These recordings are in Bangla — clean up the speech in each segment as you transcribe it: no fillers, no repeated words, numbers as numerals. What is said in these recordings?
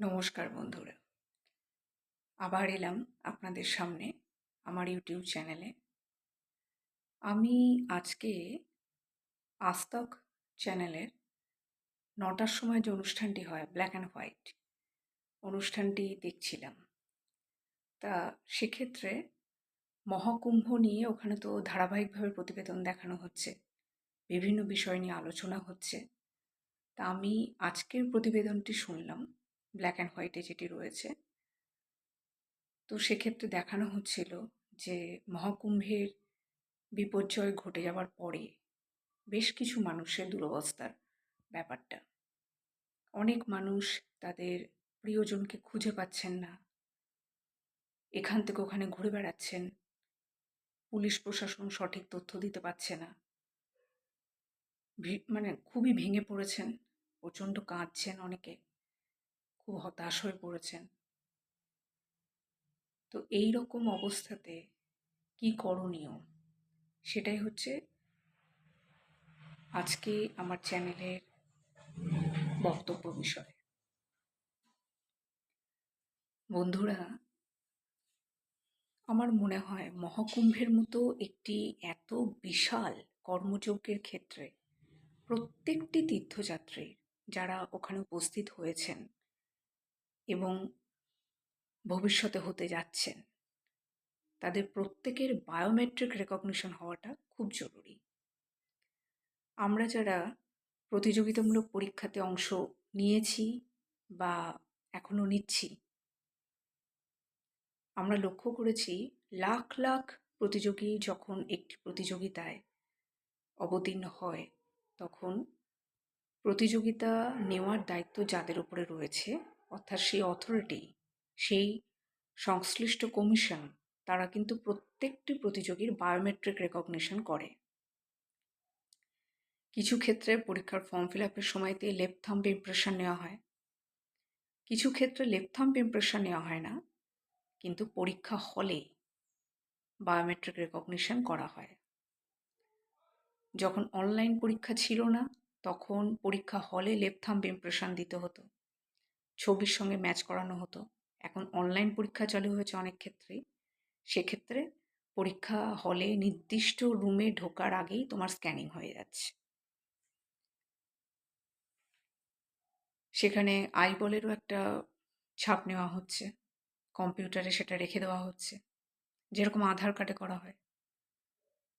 নমস্কার বন্ধুরা, আবার এলাম আপনাদের সামনে আমার ইউটিউব চ্যানেলে। আমি আজকে আজতক চ্যানেলের ৯টার সময় যে অনুষ্ঠানটি হয় ব্ল্যাক অ্যান্ড হোয়াইট অনুষ্ঠানটি দেখছিলাম। তা সেক্ষেত্রে মহাকুম্ভ নিয়ে ওখানে তো ধারাবাহিকভাবে প্রতিবেদন দেখানো হচ্ছে, বিভিন্ন বিষয় নিয়ে আলোচনা হচ্ছে। তা আমি আজকের প্রতিবেদনটি শুনলাম, ব্ল্যাক অ্যান্ড হোয়াইটে যেটি রয়েছে। তো সেক্ষেত্রে দেখানো হচ্ছিল যে মহাকুম্ভের বিপর্যয় ঘটে যাওয়ার পরে বেশ কিছু মানুষের দুরবস্থার ব্যাপারটা। অনেক মানুষ তাদের প্রিয়জনকে খুঁজে পাচ্ছেন না, এখান থেকে ওখানে ঘুরে বেড়াচ্ছেন, পুলিশ প্রশাসন সঠিক তথ্য দিতে পারছে না, মানে খুবই ভেঙে পড়েছেন, প্রচণ্ড কাঁদছেন, অনেকে খুব হতাশ হয়ে পড়েছেন। তো এই রকম অবস্থাতে কি করণীয়, সেটাই হচ্ছে আজকে আমার চ্যানেলের বক্তব্য বিষয়। বন্ধুরা, আমার মনে হয় মহাকুম্ভের মতো একটি এত বিশাল কর্মযজ্ঞের ক্ষেত্রে প্রত্যেকটি তীর্থযাত্রী যারা ওখানে উপস্থিত হয়েছেন এবং ভবিষ্যতে হতে যাচ্ছেন, তাদের প্রত্যেকের বায়োমেট্রিক রেকগনিশন হওয়াটা খুব জরুরি। আমরা যারা প্রতিযোগিতামূলক পরীক্ষাতে অংশ নিয়েছি বা এখনো নিচ্ছি, আমরা লক্ষ্য করেছি লাখ লাখ প্রতিযোগী যখন একটি প্রতিযোগিতায় অবতীর্ণ হয়, তখন প্রতিযোগিতা নেওয়ার দায়িত্ব যাদের উপরে রয়েছে, অর্থাৎ সেই অথরিটি, সেই সংশ্লিষ্ট কমিশন, তারা কিন্তু প্রত্যেকটি প্রতিযোগীর বায়োমেট্রিক রেকগনিশন করে। কিছু ক্ষেত্রে পরীক্ষার ফর্ম ফিল আপের সময়তে লেফট থাম্ব ইমপ্রেশন নেওয়া হয়, কিছু ক্ষেত্রে লেফট থাম্ব ইমপ্রেশন নেওয়া হয় না, কিন্তু পরীক্ষা হলে বায়োমেট্রিক রেকগনিশন করা হয়। যখন অনলাইন পরীক্ষা ছিল না, তখন পরীক্ষা হলে লেফট থাম্ব ইমপ্রেশন দিতে হতো, ছবির সঙ্গে ম্যাচ করানো হতো। এখন অনলাইন পরীক্ষা চালু হয়েছে অনেক ক্ষেত্রেই, সেক্ষেত্রে পরীক্ষা হলে নির্দিষ্ট রুমে ঢোকার আগেই তোমার স্ক্যানিং হয়ে যাচ্ছে। সেখানে আইবলেরও একটা ছাপ নেওয়া হচ্ছে, কম্পিউটারে সেটা রেখে দেওয়া হচ্ছে, যেরকম আধার কার্ডে করা হয়।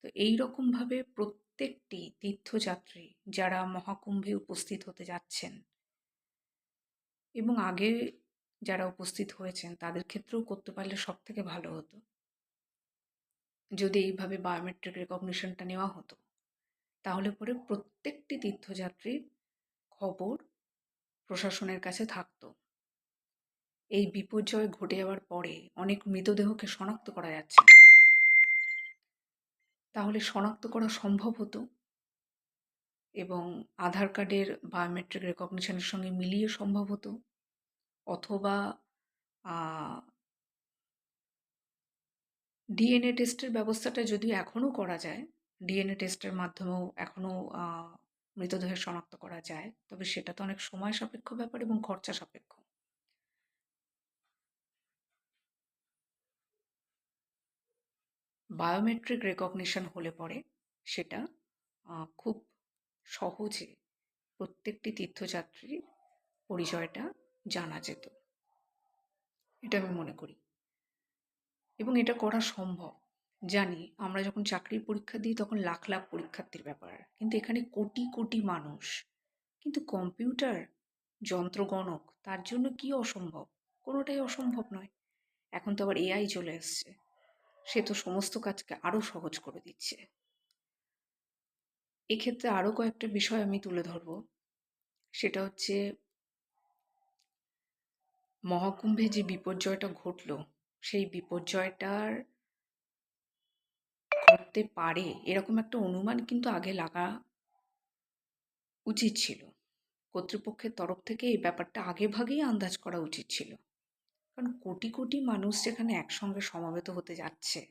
তো এই রকমভাবে প্রত্যেকটি তীর্থযাত্রী যারা মহাকুম্ভে উপস্থিত হতে যাচ্ছেন এবং আগে যারা উপস্থিত হয়েছেন, তাদের ক্ষেত্রেও করতে পারলে সব থেকে ভালো হতো। যদি এইভাবে বায়োমেট্রিক রেকগনিশনটা নেওয়া হতো, তাহলে পরে প্রত্যেকটি তীর্থযাত্রীর খবর প্রশাসনের কাছে থাকতো। এই বিপর্যয় ঘটে যাওয়ার পরে অনেক মৃতদেহকে শনাক্ত করা যাচ্ছে না, তাহলে শনাক্ত করা সম্ভব হতো এবং আধার কার্ডের বায়োমেট্রিক রেকগনিশনের সঙ্গে মিলিয়ে সম্ভব হতো। অথবা ডিএনএ টেস্টের ব্যবস্থাটা যদিও এখনও করা যায়, ডিএনএ টেস্টের মাধ্যমেও এখনও মৃতদেহের শনাক্ত করা যায়, তবে সেটা তো অনেক সময় সাপেক্ষ ব্যাপার এবং খরচা সাপেক্ষ। বায়োমেট্রিক রেকগনিশন হলে পরে সেটা খুব সহজে প্রত্যেকটি তীর্থযাত্রীর পরিচয়টা জানা যেত, এটা আমি মনে করি। এবং এটা করা সম্ভব। জানি আমরা যখন চাকরির পরীক্ষা দিই তখন লাখ লাখ পরীক্ষার্থীর ব্যাপার, কিন্তু এখানে কোটি কোটি মানুষ। কিন্তু কম্পিউটার যন্ত্রগণক, তার জন্য কি অসম্ভব? কোনোটাই অসম্ভব নয়। এখন তো আবার এআই চলে এসছে, সে তো সমস্ত কাজকে আরও সহজ করে দিচ্ছে। এক্ষেত্রে আরও কয়েকটা বিষয় আমি তুলে ধরব। সেটা হচ্ছে মহাকুম্ভে যে বিপর্যয়টা ঘটল, সেই বিপর্যয়টার ঘটতে পারে এরকম একটা অনুমান কিন্তু আগে লাগা উচিত ছিল। কর্তৃপক্ষের তরফ থেকে এই ব্যাপারটা আগে ভাগেই আন্দাজ করা উচিত ছিল, কারণ কোটি কোটি মানুষ যেখানে একসঙ্গে সমবেত হতে যাচ্ছে,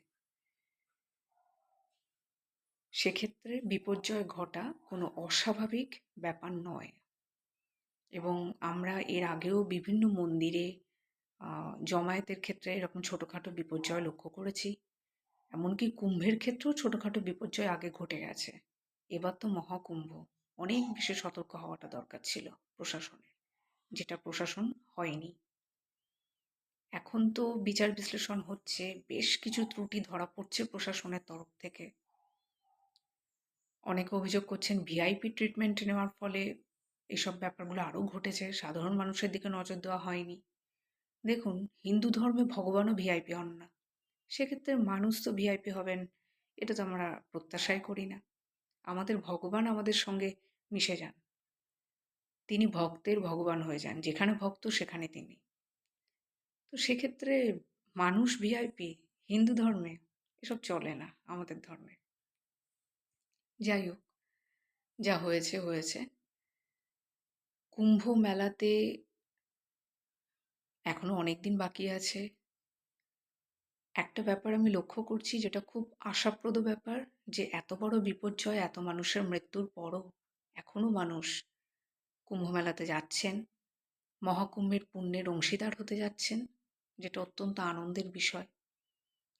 সেক্ষেত্রে বিপর্যয় ঘটা কোনো অস্বাভাবিক ব্যাপার নয়। এবং আমরা এর আগেও বিভিন্ন মন্দিরে জমায়েতের ক্ষেত্রে এরকম ছোটোখাটো বিপর্যয় লক্ষ্য করেছি। এমনকি কুম্ভের ক্ষেত্রেও ছোটোখাটো বিপর্যয় আগে ঘটে গেছে। এবার তো মহাকুম্ভ, অনেক বেশি সতর্ক হওয়াটা দরকার ছিল প্রশাসনের, যেটা প্রশাসন হয়নি। এখন তো বিচার বিশ্লেষণ হচ্ছে, বেশ কিছু ত্রুটি ধরা পড়ছে প্রশাসনের তরফ থেকে। অনেকে অভিযোগ করছেন ভিআইপি ট্রিটমেন্ট নেওয়ার ফলে এসব ব্যাপারগুলো আরও ঘটেছে, সাধারণ মানুষের দিকে নজর দেওয়া হয়নি। দেখুন, হিন্দু ধর্মে ভগবানও ভিআইপি হন না, সেক্ষেত্রে মানুষ তো ভিআইপি হবেন, এটা তো আমরা প্রত্যাশাই করি না। আমাদের ভগবান আমাদের সঙ্গে মিশে যান, তিনি ভক্তের ভগবান হয়ে যান, যেখানে ভক্ত সেখানে তিনি। তো সেক্ষেত্রে মানুষ ভিআইপি হিন্দু ধর্মে, এসব চলে না আমাদের ধর্মে। যাই হোক, যা হয়েছে হয়েছে। কুম্ভ মেলাতে এখনো অনেক দিন বাকি আছে। একটা ব্যাপার আমি লক্ষ্য করছি, যেটা খুব আশাপ্রদ ব্যাপার, যে এত বড় বিপর্যয়, এত মানুষের মৃত্যুর পরও এখনো মানুষ কুম্ভ মেলাতে যাচ্ছেন, মহাকুম্ভের পুণ্যের অংশীদার হতে যাচ্ছেন, যেটা অত্যন্ত আনন্দের বিষয়।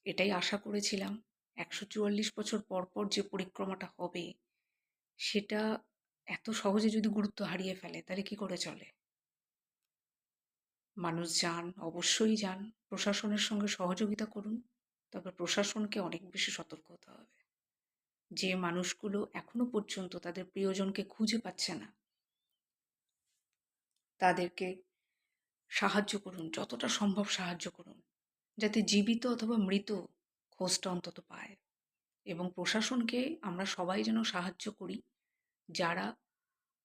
এটাই আশা করেছিলাম। 144 বছর পর পর যে পরিক্রমাটা হবে, সেটা এত সহজে যদি গুরুত্ব হারিয়ে ফেলে, তাহলে কি করে চলে? মানুষ যান, অবশ্যই যান, প্রশাসনের সঙ্গে সহযোগিতা করুন, তবে প্রশাসনকে অনেক বেশি সতর্ক হতে হবে। যে মানুষগুলো এখনো পর্যন্ত তাদের প্রিয়জনকে খুঁজে পাচ্ছে না, তাদেরকে সাহায্য করুন, যতটা সম্ভব সাহায্য করুন, যাতে জীবিত অথবা মৃত খোঁজটা অন্তত পায়। এবং প্রশাসনকে আমরা সবাই যেন সাহায্য করি, যারা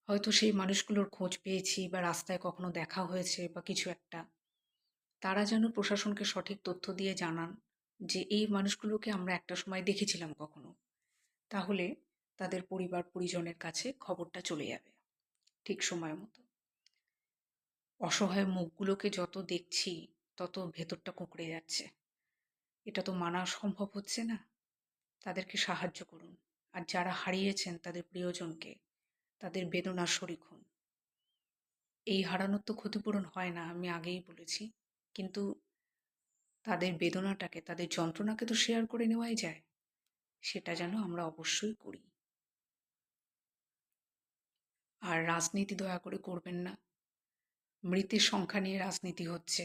হয়তো সেই মানুষগুলোর খোঁজ পেয়েছি বা রাস্তায় কখনো দেখা হয়েছে বা কিছু একটা, তারা যেন প্রশাসনকে সঠিক তথ্য দিয়ে জানান যে এই মানুষগুলোকে আমরা একটা সময় দেখেছিলাম কখনো। তাহলে তাদের পরিবার পরিজনের কাছে খবরটা চলে যাবে ঠিক সময় মতো। অসহায় মুখগুলোকে যত দেখছি, তত ভেতরটা কুঁকড়ে যাচ্ছে। এটা তো মানা সম্ভব হচ্ছে না। তাদেরকে সাহায্য করুন। আর যারা হারিয়েছেন তাদের প্রিয়জনকে, তাদের বেদনার শরিক হন। এই হারানোর তো ক্ষতিপূরণ হয় না, আমি আগেই বলেছি, কিন্তু তাদের বেদনাটাকে, তাদের যন্ত্রণাকে তো শেয়ার করে নেওয়াই যায়। সেটা যেন আমরা অবশ্যই করি। আর রাজনীতি দয়া করে করবেন না। মৃতের সংখ্যা নিয়ে রাজনীতি হচ্ছে,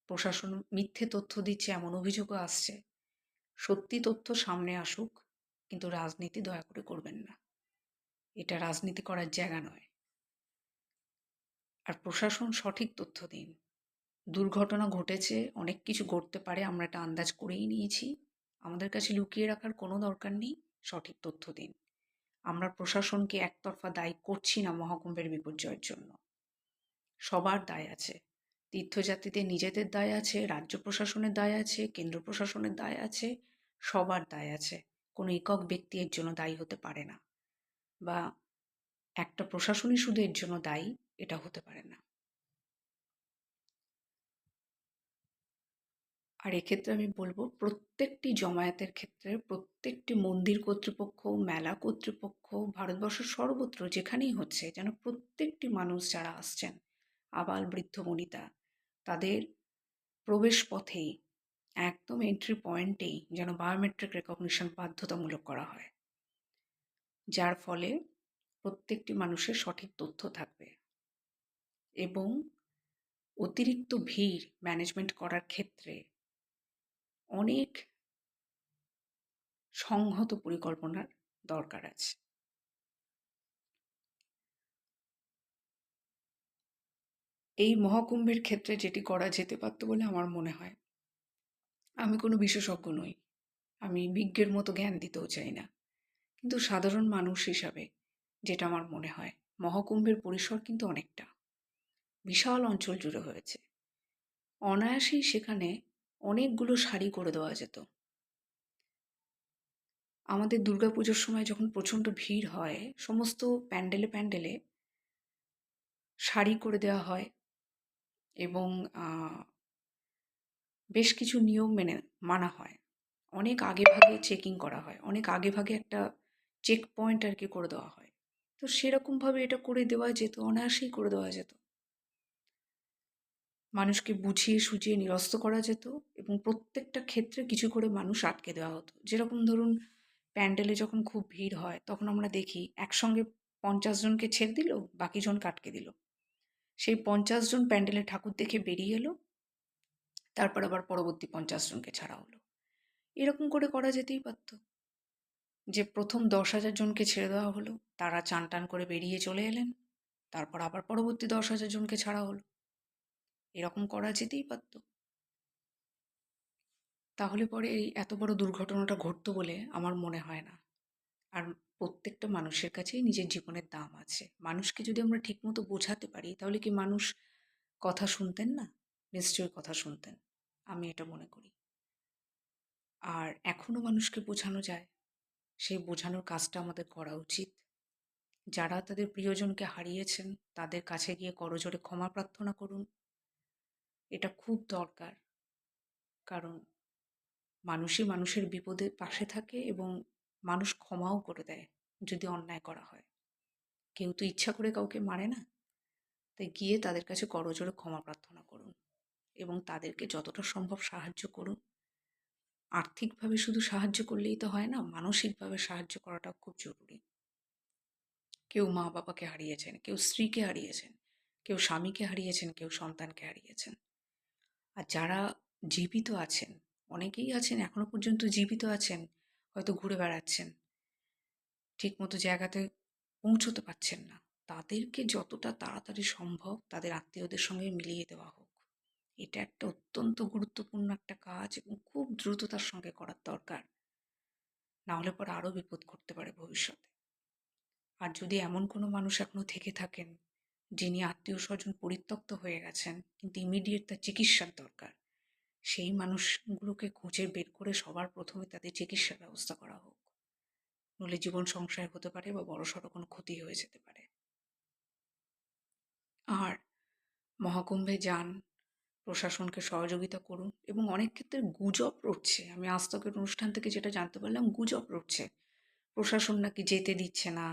প্রশাসন মিথ্যে তথ্য দিচ্ছে এমন অভিযোগও আসছে। সত্যি তথ্য সামনে আসুক, কিন্তু রাজনীতি দয়া করে করবেন না। এটা রাজনীতি করার জায়গা নয়। আর প্রশাসন সঠিক তথ্য দিন। দুর্ঘটনা ঘটেছে, অনেক কিছু ঘটতে পারে, আমরা এটা আন্দাজ করেই নিয়েছি। আমাদের কাছে লুকিয়ে রাখার কোনো দরকার নেই, সঠিক তথ্য দিন। আমরা প্রশাসনকে একতরফা দায়ী করছি না মহাকুম্ভের বিপর্যয়ের জন্য। সবার দায় আছে। তীর্থযাত্রীদের নিজেদের দায় আছে, রাজ্য প্রশাসনের দায় আছে, কেন্দ্র প্রশাসনের দায় আছে, সবার দায় আছে। কোনো একক ব্যক্তি এর জন্য দায়ী হতে পারে না, বা একটা প্রশাসনই শুধু এর জন্য দায়ী, এটা হতে পারে না। আর এক্ষেত্রে আমি বলবো, প্রত্যেকটি জমায়েতের ক্ষেত্রে প্রত্যেকটি মন্দির কর্তৃপক্ষ, মেলা কর্তৃপক্ষ, ভারতবর্ষের সর্বত্র যেখানেই হচ্ছে, যেন প্রত্যেকটি মানুষ যারা আসছেন, আবাল বৃদ্ধ বনিতা, তাদের প্রবেশ পথেই, একদম এন্ট্রি পয়েন্টেই যেন বায়োমেট্রিক রেকগনিশন বাধ্যতামূলক করা হয়, যার ফলে প্রত্যেকটি মানুষের সঠিক তথ্য থাকবে। এবং অতিরিক্ত ভিড় ম্যানেজমেন্ট করার ক্ষেত্রে অনেক সংহত পরিকল্পনার দরকার আছে। এই মহাকুম্ভের ক্ষেত্রে যেটি করা যেতে পারত বলে আমার মনে হয়, আমি কোনো বিশেষজ্ঞ নই, আমি বিজ্ঞের মতো জ্ঞান দিতেও চাই না, কিন্তু সাধারণ মানুষ হিসাবে যেটা আমার মনে হয়, মহাকুম্ভের পরিসর কিন্তু অনেকটা বিশাল অঞ্চল জুড়ে হয়েছে। অনায়াসেই সেখানে অনেকগুলো সারি করে দেওয়া যেত। আমাদের দুর্গাপুজোর সময় যখন প্রচণ্ড ভিড় হয়, সমস্ত প্যান্ডেলে প্যান্ডেলে সারি করে দেওয়া হয় এবং বেশ কিছু নিয়ম মেনে মানা হয়। অনেক আগে ভাগে চেকিং করা হয়, অনেক আগে ভাগে একটা চেক পয়েন্ট আর কি করে দেওয়া হয়, তো সেরকমভাবে এটা করে দেওয়া যেত, অনায়াসেই করে দেওয়া যেত। মানুষকে বুঝিয়ে সুঝিয়ে নিরস্ত করা যেত এবং প্রত্যেকটা ক্ষেত্রে কিছু করে মানুষ আটকে দেওয়া হতো। যেরকম ধরুন প্যান্ডেলে যখন খুব ভিড় হয় তখন আমরা দেখি একসঙ্গে 50 জনকে ছেড়ে দিল, বাকি জনকে আটকে দিল। সেই 50 জন প্যান্ডেলে ঠাকুর দেখে বেরিয়ে এলো, তারপর আবার পরবর্তী 50 জনকে ছাড়া হলো। এরকম করে করা যেতেই পারত, যে প্রথম 10,000 জনকে ছেড়ে দেওয়া হলো, তারা চান টান করে বেরিয়ে চলে এলেন, তারপর আবার পরবর্তী 10,000 জনকে ছাড়া হলো। এরকম করা যেতেই পারত। তাহলে পরে এই এত বড় দুর্ঘটনাটা ঘটতো বলে আমার মনে হয় না। আর প্রত্যেকটা মানুষের কাছেই নিজের জীবনের দাম আছে। মানুষকে যদি আমরা ঠিকমতো বোঝাতে পারি তাহলে কি মানুষ কথা শুনতেন না? নিশ্চয়ই কথা শুনতেন। আমি এটা মনে করি। আর এখনো মানুষকে বোঝানো যায়। সেই বোঝানোর কাজটা আমাদের করা উচিত। যারা তাদের প্রিয়জনকে হারিয়েছেন তাদের কাছে গিয়ে করজোড়ে ক্ষমা প্রার্থনা করুন। এটা খুব দরকার। কারণ মানুষই মানুষের বিপদে পাশে থাকে এবং মানুষ ক্ষমাও করে দেয় যদি অন্যায় করা হয়। কেউ তো ইচ্ছা করে কাউকে মারে না। তাই গিয়ে তাদের কাছে করজোড়ে ক্ষমা প্রার্থনা করুন এবং তাদেরকে যতটা সম্ভব সাহায্য করুন। আর্থিকভাবে শুধু সাহায্য করলেই তো হয় না, মানসিকভাবে সাহায্য করাটাও খুব জরুরি। কেউ মা বাবাকে হারিয়েছেন, কেউ স্ত্রীকে হারিয়েছেন, কেউ স্বামীকে হারিয়েছেন, কেউ সন্তানকে হারিয়েছেন। আর যারা জীবিত আছেন, অনেকেই আছেন এখনো পর্যন্ত জীবিত আছেন, হয়তো ঘুরে বেড়াচ্ছেন, ঠিকমতো জায়গাতে পৌঁছতে পারছেন না, তাদেরকে যতটা তাড়াতাড়ি সম্ভব তাদের আত্মীয়দের সঙ্গে মিলিয়ে দেওয়া হোক। এটা একটা অত্যন্ত গুরুত্বপূর্ণ একটা কাজ এবং খুব দ্রুততার সঙ্গে করার দরকার। না হলে পরে আরও বিপদ ঘটতে পারে ভবিষ্যতে। আর যদি এমন কোনো মানুষ এখনো থেকে থাকেন যিনি আত্মীয় স্বজন পরিত্যক্ত হয়ে গেছেন কিন্তু ইমিডিয়েট তার চিকিৎসার দরকার, সেই মানুষগুলোকে খুঁজে বের করে সবার প্রথমে তাদের চিকিৎসার ব্যবস্থা করা হোক। নইলে জীবন সংশয় হতে পারে বা বড়সড় কোনো ক্ষতি হয়ে যেতে পারে। আর মহাকুম্ভে যান, প্রশাসনকে সহযোগিতা করুন এবং অনেক ক্ষেত্রে গুজব রটছে, আমি আজতকের অনুষ্ঠান থেকে যেটা জানতে পারলাম, গুজব রটছে প্রশাসন নাকি যেতে দিচ্ছে না,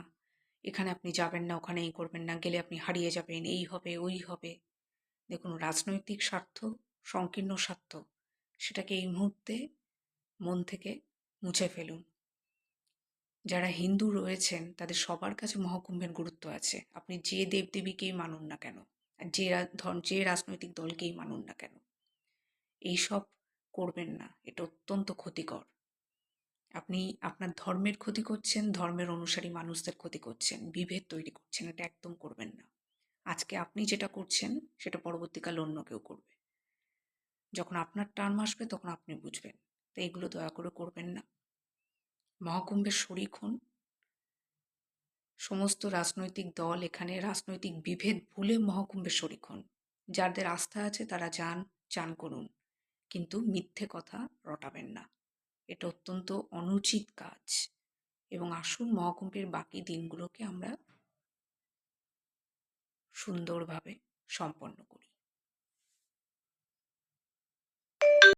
এখানে আপনি যাবেন না, ওখানে এই করবেন না, গেলে আপনি হারিয়ে যাবেন, এই হবে ওই হবে। দেখুন, রাজনৈতিক স্বার্থ, সংকীর্ণ স্বার্থ, সেটাকে এই মুহূর্তে মন থেকে মুছে ফেলুন। যারা হিন্দু রয়েছেন তাদের সবার কাছে মহাকুম্ভের গুরুত্ব আছে, আপনি যে দেবদেবীকেই মানুন না কেন, আর যে রাজনৈতিক দলকেই মানুন না কেন, এইসব করবেন না। এটা অত্যন্ত ক্ষতিকর। আপনি আপনার ধর্মের ক্ষতি করছেন, ধর্মের অনুসারী মানুষদের ক্ষতি করছেন, বিভেদ তৈরি করছেন। এটা একদম করবেন না। আজকে আপনি যেটা করছেন সেটা পরবর্তীকালে অন্য কেউ করবে। যখন আপনার টার্ম আসবে তখন আপনি বুঝবেন। তো এগুলো দয়া করে করবেন না। মহাকুম্ভের শরিক হন। সমস্ত রাজনৈতিক দল এখানে রাজনৈতিক বিভেদ ভুলে মহাকুম্ভের শরিক হন। যাদের আস্থা আছে তারা যান, চান করুন, কিন্তু মিথ্যে কথা রটাবেন না। এটা অত্যন্ত অনুচিত কাজ। এবং আসুন মহাকুম্ভের বাকি দিনগুলোকে আমরা সুন্দরভাবে সম্পন্ন করি।